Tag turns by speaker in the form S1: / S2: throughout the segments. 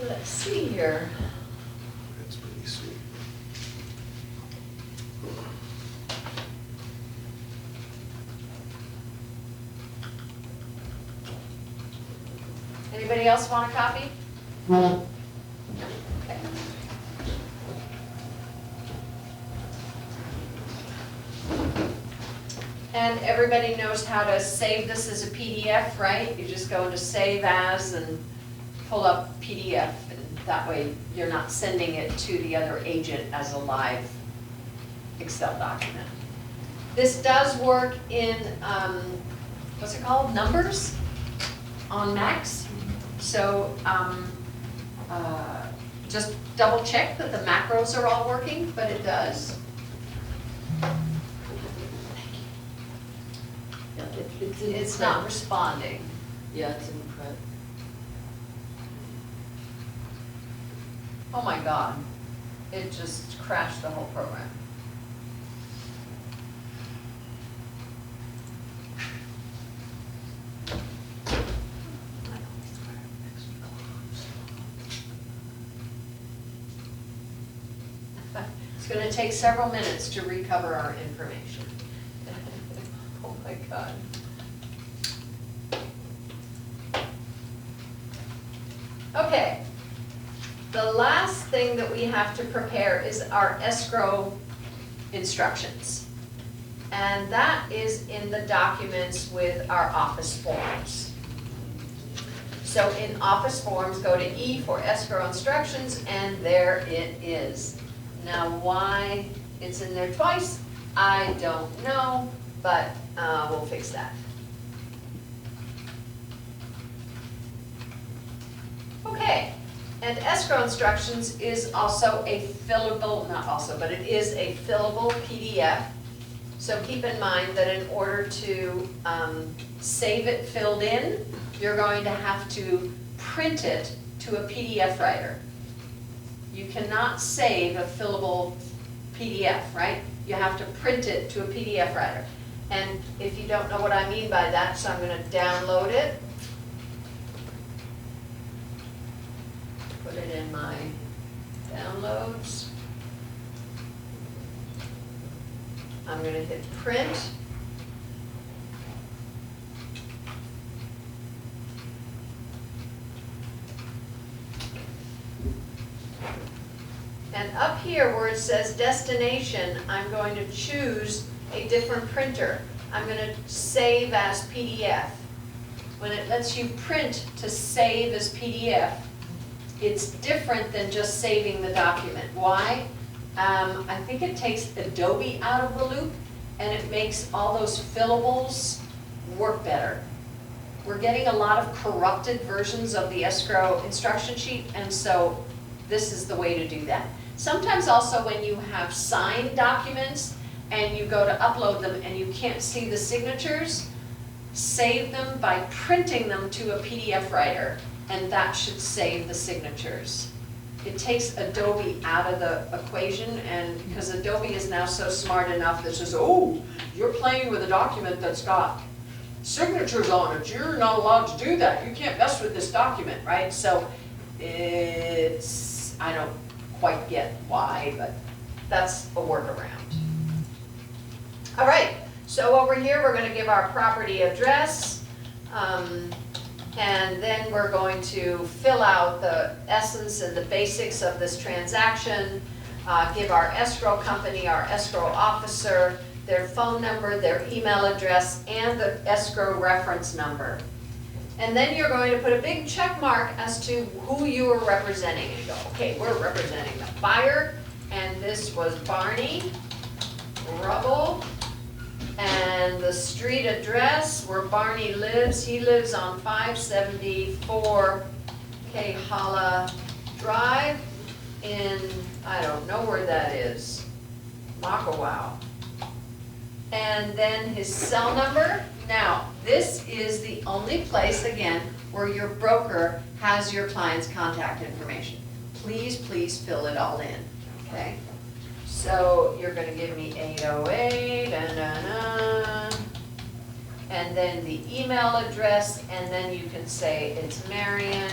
S1: Let's see here.
S2: That's pretty sweet.
S1: Anybody else want a copy? Okay. And everybody knows how to save this as a PDF, right? You just go into Save As and pull up PDF, and that way you're not sending it to the other agent as a live Excel document. This does work in, what's it called, numbers on Macs. So just double check that the macros are all working, but it does.
S3: Yeah, it's in
S1: It's
S3: print.
S1: not responding.
S3: Yeah, it's in print.
S1: Oh my God, it just crashed the whole program. It's going to take several minutes to recover our information. Oh my God. Okay. The last thing that we have to prepare is our escrow instructions. And that is in the documents with our office forms. So in office forms, go to E for escrow instructions, and there it is. Now why it's in there twice, I don't know, but we'll fix that. Okay. And escrow instructions is also a fillable, not also, but it is a fillable PDF. So keep in mind that in order to save it filled in, you're going to have to print it to a PDF writer. You cannot save a fillable PDF, right? You have to print it to a PDF writer. And if you don't know what I mean by that, so I'm going to download it. Put it in my downloads. I'm going to hit print. And up here where it says destination, I'm going to choose a different printer. I'm going to save as PDF. When it lets you print to save as PDF, it's different than just saving the document. Why? I think it takes Adobe out of the loop, and it makes all those fillables work better. We're getting a lot of corrupted versions of the escrow instruction sheet, and so this is the way to do that. Sometimes also when you have signed documents and you go to upload them and you can't see the signatures, save them by printing them to a PDF writer, and that should save the signatures. It takes Adobe out of the equation, and because Adobe is now so smart enough that says, oh, you're playing with a document that's got signatures on it, you're not allowed to do that, you can't mess with this document, right? So it's, I don't quite get why, but that's a workaround. All right, so over here we're going to give our property address, and then we're going to fill out the essence and the basics of this transaction, give our escrow company, our escrow officer, their phone number, their email address, and the escrow reference number. And then you're going to put a big check mark as to who you are representing. And you go, okay, we're representing the buyer, and this was Barney Rubble. And the street address where Barney lives, he lives on 574 Kahala Drive in, I don't know where that is, Makawow. And then his cell number. Now, this is the only place, again, where your broker has your client's contact information. Please, please fill it all in, okay? So you're going to give me 808, and then the email address, and then you can say it's Marion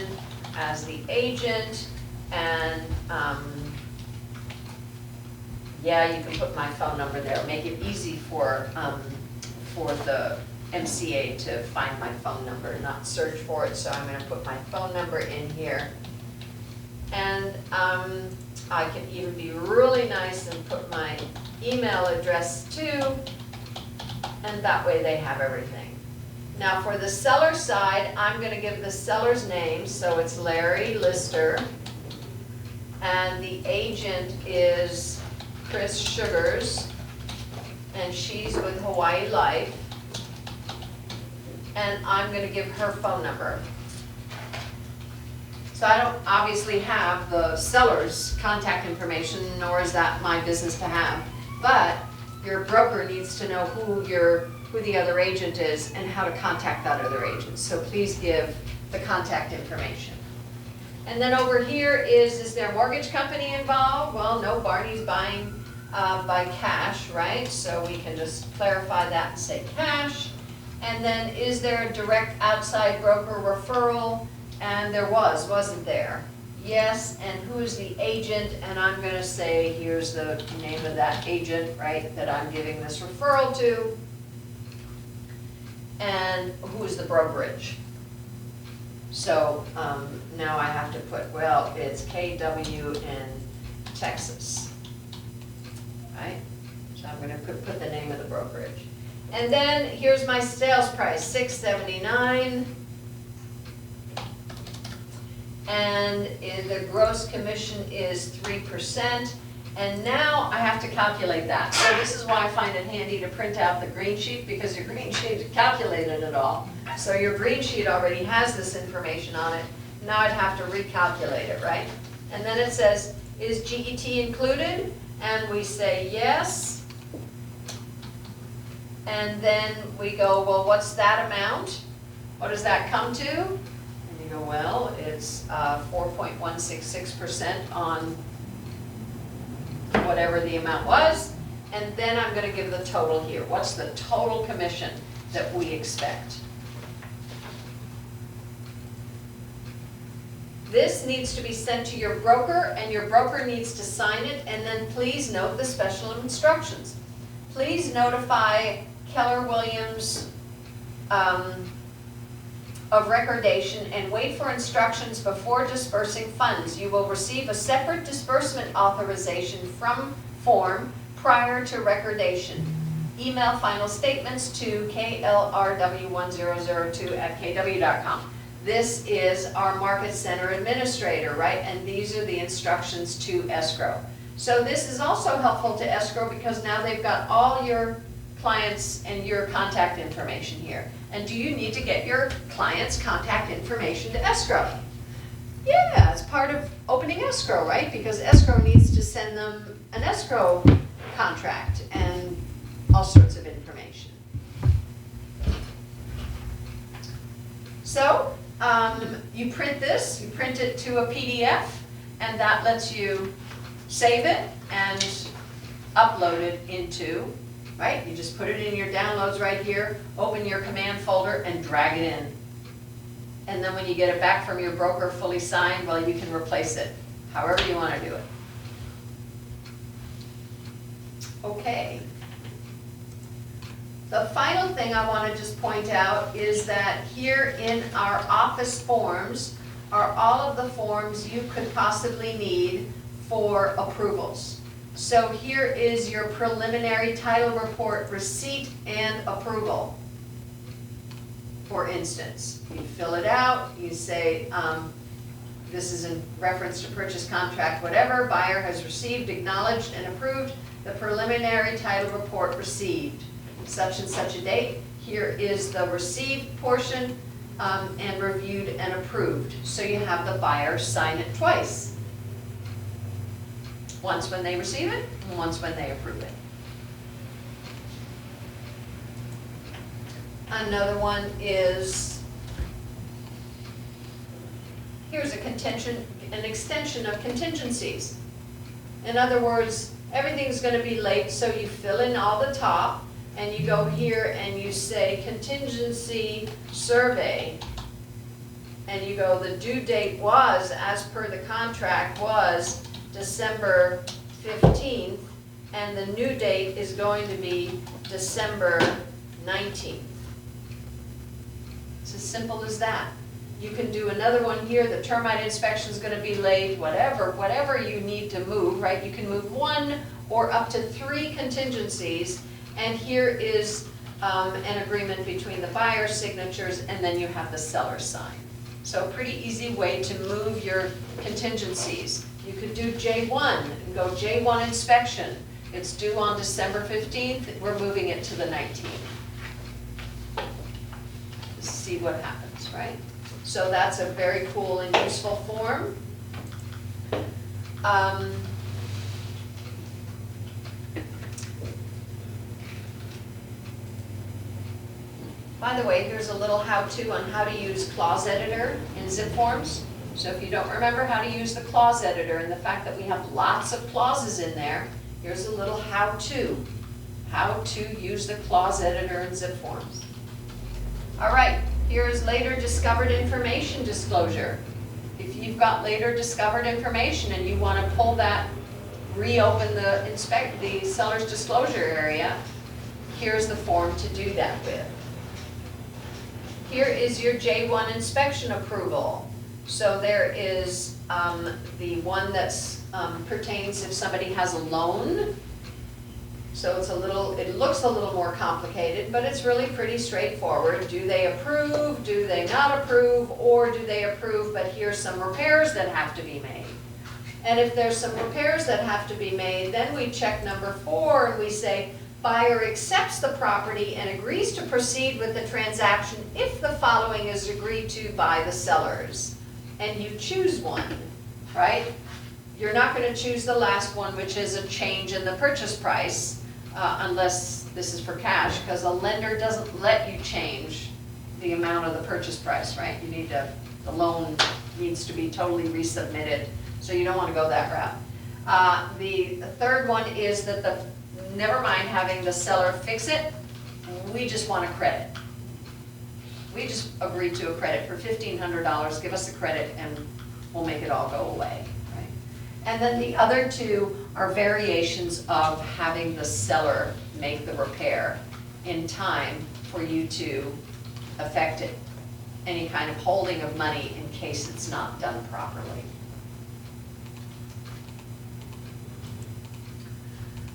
S1: as the agent, and, yeah, you can put my phone number there, make it easy for the MCA to find my phone number, not search for it, so I'm gonna put my phone number in here. And I can even be really nice and put my email address too, and that way they have everything. Now for the seller side, I'm gonna give the seller's name, so it's Larry Lister, and the agent is Chris Sugars, and she's with Hawaii Life, and I'm gonna give her phone number. So I don't obviously have the seller's contact information, nor is that my business to have, but your broker needs to know who the other agent is and how to contact that other agent. So please give the contact information. And then over here is there a mortgage company involved? Well, no, Barney's buying by cash, right? So we can just clarify that and say cash. And then is there a direct outside broker referral? And there wasn't there? Yes, and who's the agent? And I'm gonna say, here's the name of that agent, right, that I'm giving this referral to. And who's the brokerage? So now I have to put, well, it's KW in Texas, right? So I'm gonna put the name of the brokerage. And then here's my sales price, $6.79. And the gross commission is 3%. And now I have to calculate that. So this is why I find it handy to print out the green sheet, because your green sheet calculated it all. So your green sheet already has this information on it. Now I'd have to recalculate it, right? And then it says, is GET included? And we say yes. And then we go, well, what's that amount? What does that come to? And you go, well, it's 4.166% on whatever the amount was. And then I'm gonna give the total here. What's the total commission that we expect? This needs to be sent to your broker, and your broker needs to sign it, and then please note the special instructions. Please notify Keller Williams of recordation and wait for instructions before dispersing funds. You will receive a separate disbursement authorization form prior to recordation. Email final statements to klrw1002@kw.com. This is our Market Center Administrator, right? And these are the instructions to Escrow. So this is also helpful to Escrow because now they've got all your clients and your contact information here. And do you need to get your client's contact information to Escrow? Yeah, it's part of opening Escrow, right? Because Escrow needs to send them an escrow contract and all sorts of information. So you print this, you print it to a PDF, and that lets you save it and upload it into, right? You just put it in your downloads right here, open your command folder and drag it in. And then when you get it back from your broker fully signed, well, you can replace it, however you want to do it. Okay. The final thing I want to just point out is that here in our office forms are all of the forms you could possibly need for approvals. So here is your preliminary title report receipt and approval. For instance, you fill it out, you say, this is in reference to purchase contract, whatever, buyer has received, acknowledged, and approved the preliminary title report received. Such and such a date. Here is the received portion and reviewed and approved. So you have the buyer sign it twice. Once when they receive it, and once when they approve it. Another one is, here's an extension of contingencies. In other words, everything's going to be late, so you fill in all the top, and you go here and you say contingency survey, and you go, the due date was, as per the contract, was December 15th, and the new date is going to be December 19th. It's as simple as that. You can do another one here, the termite inspection is gonna be late, whatever you need to move, right? You can move 1 or up to 3 contingencies, and here is an agreement between the buyer's signatures, and then you have the seller's sign. So a pretty easy way to move your contingencies. You could do J1 and go J1 inspection. It's due on December 15th, we're moving it to the 19th. See what happens, right? So that's a very cool and useful form. By the way, here's a little how-to on how to use clause editor in zip forms. So if you don't remember how to use the clause editor and the fact that we have lots of clauses in there, here's a little how-to use the clause editor in zip forms. All right, here's later discovered information disclosure. If you've got later discovered information and you want to pull that, reopen the seller's disclosure area, here's the form to do that with. Here is your J1 inspection approval. So there is the one that's pertains if somebody has a loan. So it looks a little more complicated, but it's really pretty straightforward. Do they approve, do they not approve, or do they approve, but here's some repairs that have to be made. And if there's some repairs that have to be made, then we check number 4 and we say, buyer accepts the property and agrees to proceed with the transaction if the following is agreed to by the sellers. And you choose one, right? You're not going to choose the last one, which is a change in the purchase price, unless this is for cash, because a lender doesn't let you change the amount of the purchase price, right? You need to, the loan needs to be totally resubmitted, so you don't want to go that route. The third one is that never mind having the seller fix it, we just want a credit. We just agreed to a credit for $1,500, give us a credit and we'll make it all go away, right? And then the other 2 are variations of having the seller make the repair in time for you to affect it. Any kind of holding of money in case it's not done properly.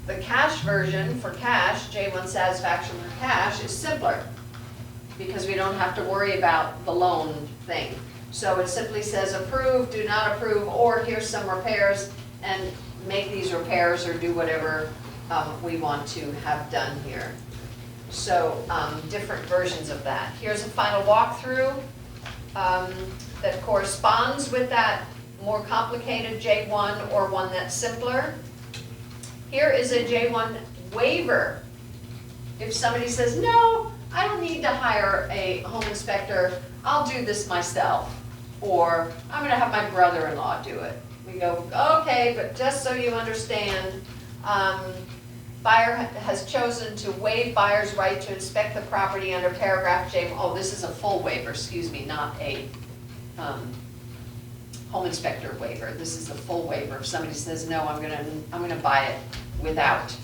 S1: The cash version for cash, J1 satisfaction for cash, is simpler because we don't have to worry about the loan thing. So it simply says approve, do not approve, or here's some repairs, and make these repairs or do whatever we want to have done here. So different versions of that. Here's a final walkthrough that corresponds with that more complicated J1 or one that's simpler. Here is a J1 waiver. If somebody says, no, I don't need to hire a home inspector, I'll do this myself. Or I'm going to have my brother-in-law do it. We go, okay, but just so you understand, buyer has chosen to waive buyer's right to inspect the property under paragraph J. Oh, this is a full waiver, excuse me, not a home inspector waiver. This is a full waiver. If somebody says, no, I'm gonna buy it without,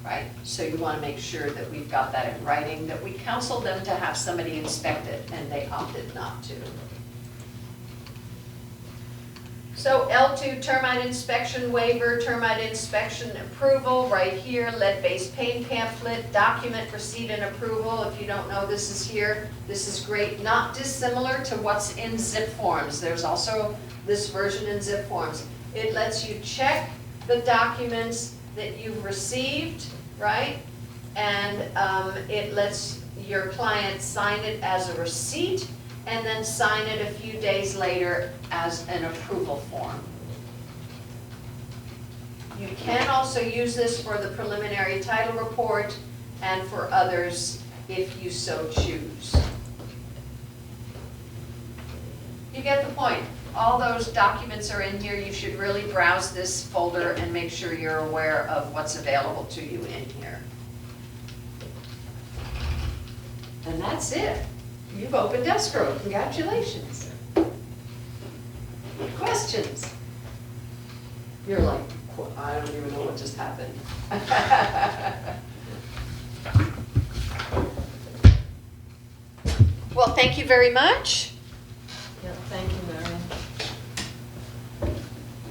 S1: right? So you want to make sure that we've got that in writing, that we counseled them to have somebody inspect it and they opted not to. So L2, termite inspection waiver, termite inspection approval, right here, lead-based paint pamphlet, document receipt and approval. If you don't know, this is here. This is great, not dissimilar to what's in zip forms. There's also this version in zip forms. It lets you check the documents that you've received, right? And it lets your client sign it as a receipt and then sign it a few days later as an approval form. You can also use this for the preliminary title report and for others if you so choose. You get the point. All those documents are in here. You should really browse this folder and make sure you're aware of what's available to you in here. And that's it. You've opened escrow, congratulations. Questions? You're like, I don't even know what just happened. Well, thank you very much.